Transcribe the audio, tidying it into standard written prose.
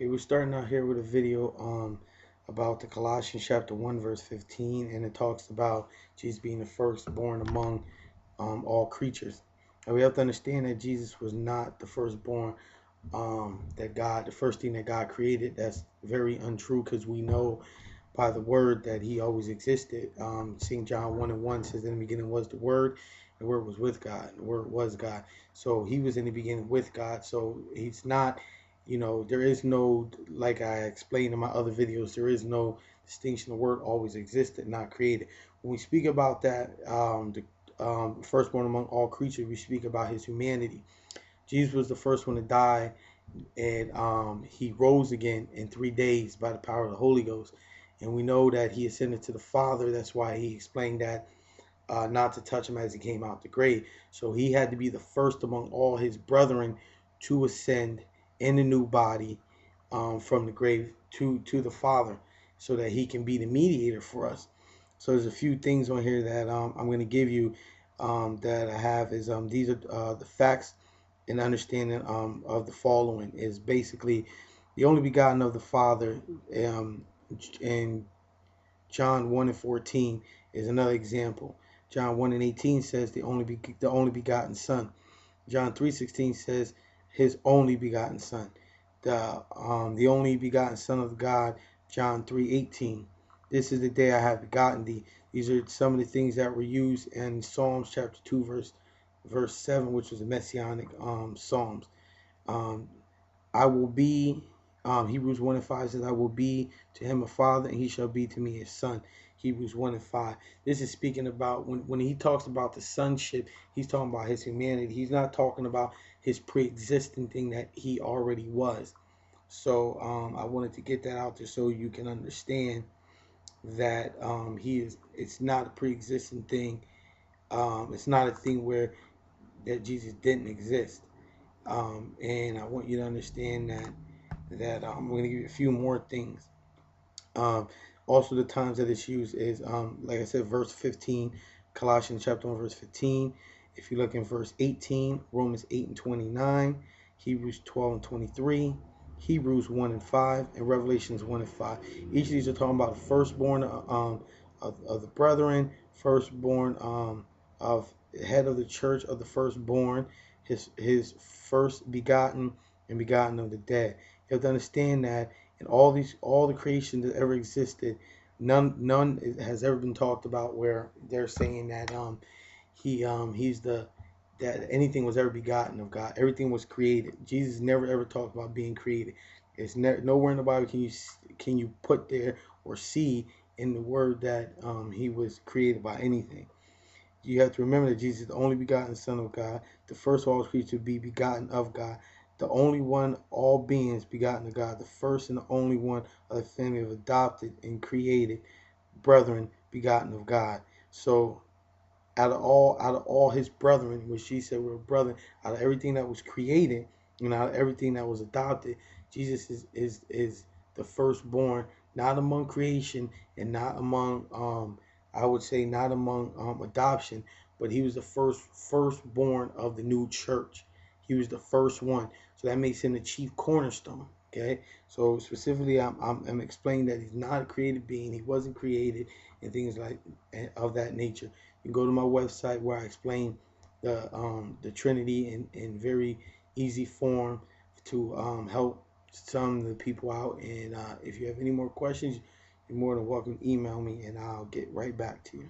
Okay, we're starting out here with a video about the Colossians chapter 1 verse 15, and it talks about Jesus being the firstborn among all creatures. And we have to understand that Jesus was not the firstborn the first thing that God created. That's very untrue, because we know by the word that he always existed. St. John 1:1 says, in the beginning was the word, the word was with God, and the word was God. So he was in the beginning with God. So he's not, there is no, like I explained in my other videos, there is no distinction. The word always existed, not created. When we speak about that, the firstborn among all creatures, we speak about his humanity. Jesus was the first one to die, and he rose again in 3 days by the power of the Holy Ghost. And we know that he ascended to the Father. That's why he explained that not to touch him as he came out the grave. So he had to be the first among all his brethren to ascend in the new body from the grave to the Father, so that he can be the mediator for us. So there's a few things on here that I'm going to give you that I have. These are the facts and understanding of the following. Is basically the only begotten of the Father. In John 1:14 is another example. John 1:18 says the only begotten Son. John 3:16 says his only begotten Son. The only begotten Son of God. John 3:18. This is the day I have begotten thee. These are some of the things that were used in Psalms chapter 2 verse 7, which was a messianic Psalms. I will be, Hebrews 1:5 says, I will be to him a father, and he shall be to me a son. Hebrews 1:5. This is speaking about when he talks about the sonship, he's talking about his humanity. He's not talking about his pre-existing thing that he already was. So I wanted to get that out there so you can understand that it's not a pre-existing thing. It's not a thing where that Jesus didn't exist. And I want you to understand that I'm going to give you a few more things. Um, Also, the times that it's used is, like I said, verse 15, Colossians chapter 1, verse 15. If you look in verse 18, Romans 8:29, Hebrews 12:23, Hebrews 1:5, and Revelations 1:5. Each of these are talking about the firstborn of the brethren, firstborn of the head of the church of the firstborn, his first begotten and begotten of the dead. You have to understand that in all the creation that ever existed, none has ever been talked about where they're saying that he's that anything was ever begotten of God. Everything was created. Jesus never ever talked about being created. It's nowhere in the Bible can you put there or see in the word that he was created by anything. You have to remember that Jesus is the only begotten Son of God, the first of all creatures to be begotten of God, the only one, all beings begotten of God, the first and the only one of the family of adopted and created brethren begotten of God. So out of all his brethren, which Jesus said were brethren, out of everything that was created and out of everything that was adopted, Jesus is the firstborn, not among creation and not among I would say not among adoption, but he was the firstborn of the new church. He was the first one, so that makes him the chief cornerstone. Okay, so specifically, I'm explaining that he's not a created being. He wasn't created, and things like of that nature. You can go to my website where I explain the Trinity in very easy form to help some of the people out. And if you have any more questions, you're more than welcome to email me, and I'll get right back to you.